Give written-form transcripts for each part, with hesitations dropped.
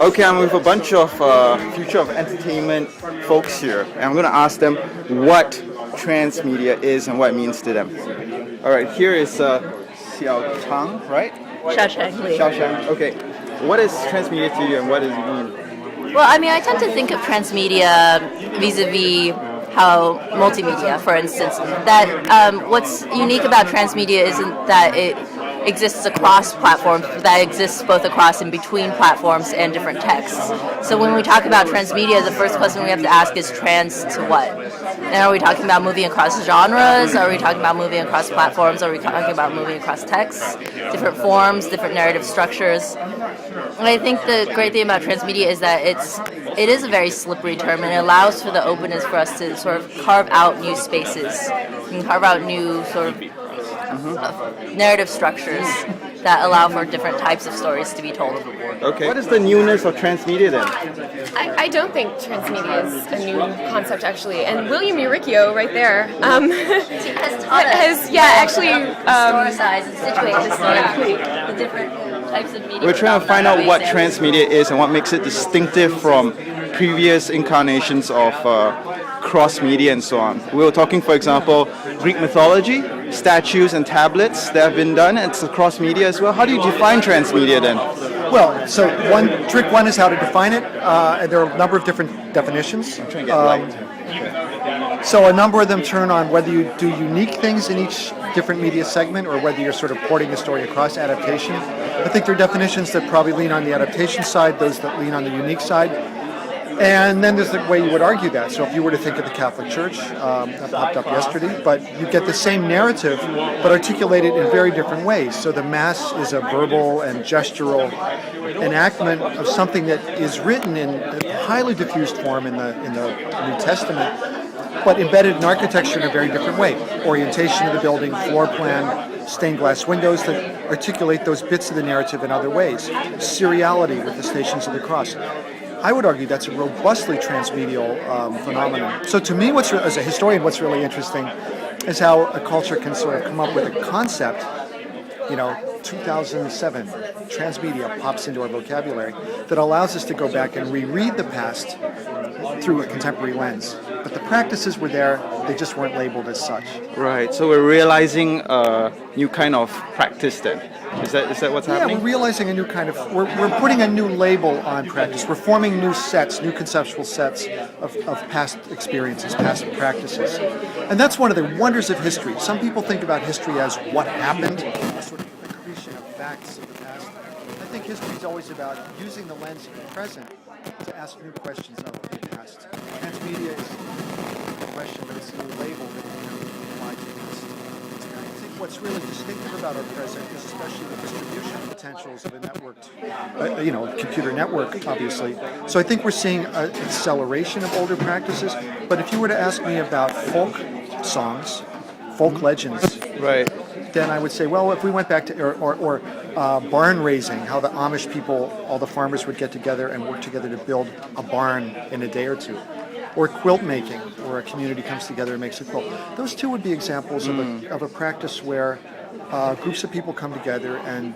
Okay, I'm with a bunch of future of entertainment folks here, and I'm going to ask them what transmedia is and what it means to them. All right, here is Xiaochang, right? Xiaochang Li. Xiaochang. Okay, what is transmedia to you and what does it mean? Well, I mean, I tend to think of transmedia vis-a-vis how multimedia, for instance, that what's unique about transmedia isn't that it exists across platforms, that exists both across and between platforms and different texts. So when we talk about transmedia, the first question we have to ask is trans to what? And are we talking about moving across genres? Are we talking about moving across platforms? Are we talking about moving across texts, different forms, different narrative structures? And I think the great thing about transmedia is that it is a very slippery term, and it allows for the openness for us to sort of carve out new spaces and carve out new sort of narrative structures that allow for different types of stories to be told. Okay. What is the newness of transmedia then? I don't think transmedia is a new concept actually, and William Uricchio right there has taught us historicize and situate historically the different types of media. We're trying to find out what transmedia is and what makes it distinctive from previous incarnations of cross-media and so on. We were talking, for example, Greek mythology, statues and tablets that have been done. It's cross-media as well. How do you define transmedia then? Well, so trick one is how to define it. There are a number of different definitions. I'm trying to get light. So a number of them turn on whether you do unique things in each different media segment or whether you're sort of porting the story across adaptation. I think there are definitions that probably lean on the adaptation side, those that lean on the unique side. And then there's the way you would argue that. So if you were to think of the Catholic Church, that popped up yesterday, but you get the same narrative, but articulated in very different ways. So the Mass is a verbal and gestural enactment of something that is written in a highly diffused form in the New Testament, but embedded in architecture in a very different way. Orientation of the building, floor plan, stained glass windows that articulate those bits of the narrative in other ways. Seriality with the Stations of the Cross. I would argue that's a robustly transmedial phenomenon. So to me, as a historian, what's really interesting is how a culture can sort of come up with a concept, 2007, transmedia pops into our vocabulary, that allows us to go back and reread the past through a contemporary lens. But the practices were there, they just weren't labeled as such. Right, so we're realizing a new kind of practice then. Is that what's happening? Yeah, we're realizing a new kind of, we're putting a new label on practice. We're forming new sets, new conceptual sets of past experiences, past practices. And that's one of the wonders of history. Some people think about history as what happened, sort of accretion of facts of the past. I think history is always about using the lens of the present to ask new questions of the past. Transmedia is a question, but it's a new label that can be applied to the past. I think what's really distinctive about our present is especially the distribution potentials of a networked, computer network, obviously. So I think we're seeing an acceleration of older practices. But if you were to ask me about folk songs, folk legends, right, then I would say, well, if we went back to or barn raising, how the Amish people, all the farmers would get together and work together to build a barn in a day or two. Or quilt making, where a community comes together and makes a quilt. Those two would be examples of a practice where groups of people come together and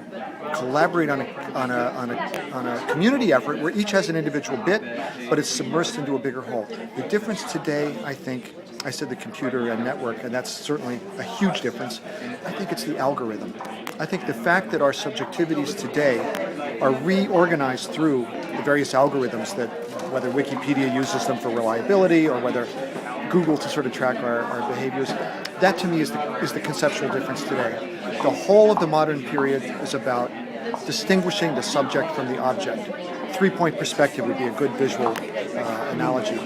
collaborate on a community effort where each has an individual bit, but it's submersed into a bigger whole. The difference today, I think, I said the computer and network, and that's certainly a huge difference. I think it's the algorithm. I think the fact that our subjectivities today are reorganized through the various algorithms that, whether Wikipedia uses them for reliability or whether Google to sort of track our behaviors, that to me is the conceptual difference today. The whole of the modern period is about distinguishing the subject from the object. Three-point perspective would be a good visual analogy.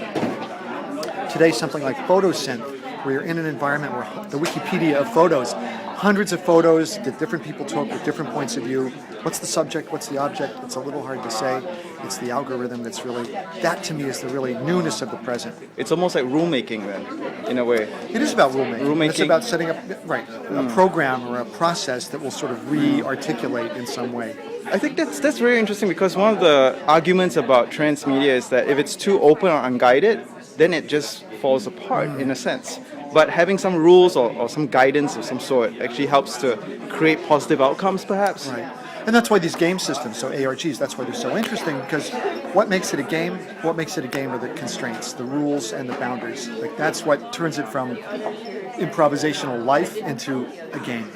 Today, something like photosynth, where you're in an environment where the Wikipedia of photos hundreds of photos that different people took with different points of view. What's the subject? What's the object? It's a little hard to say. It's the algorithm that's really, that to me is the really newness of the present. It's almost like rulemaking then, in a way. It is about rulemaking. Rulemaking. It's about setting up, right, a program or a process that will sort of re-articulate in some way. I think that's very interesting because one of the arguments about transmedia is that if it's too open or unguided, then it just falls apart in a sense. But having some rules or some guidance of some sort actually helps to create positive outcomes, perhaps. Right. And that's why these game systems, so ARGs, that's why they're so interesting, because what makes it a game? What makes it a game are the constraints, the rules and the boundaries. Like that's what turns it from improvisational life into a game,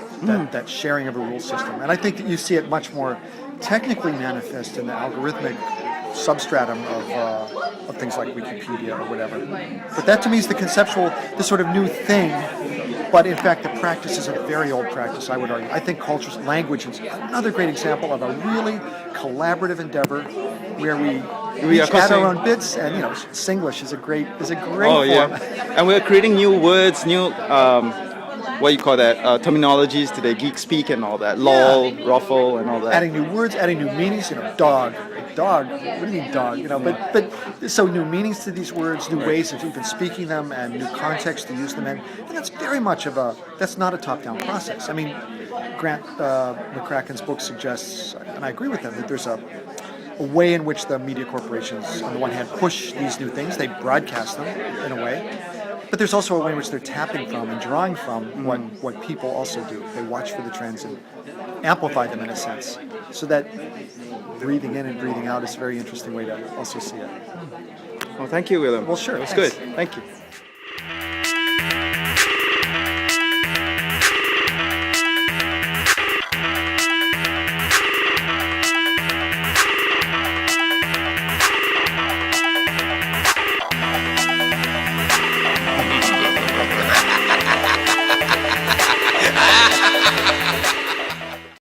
that sharing of a rule system. And I think that you see it much more technically manifest in the algorithmic substratum of things like Wikipedia or whatever. But that to me is the conceptual, the sort of new thing. But in fact, the practice is a very old practice, I would argue. I think culture's language is another great example of a really collaborative endeavor where we each add our own bits, and Singlish is a great form. Yeah. And we're creating new words, new what you call that, terminologies today, geek speak and all that, lol, ruffle and all that. Adding new words, adding new meanings, dog, what do you mean dog? But so new meanings to these words, new ways of even speaking them, and new context to use them in. And that's very much that's not a top-down process. I mean, Grant McCracken's book suggests, and I agree with him, that there's a way in which the media corporations, on the one hand, push these new things, they broadcast them in a way. But there's also a way in which they're tapping from and drawing from what people also do. They watch for the trends and amplify them in a sense. So that breathing in and breathing out is a very interesting way to also see it. Well, thank you, William. Well, sure. It was Thanks. good. Thank you.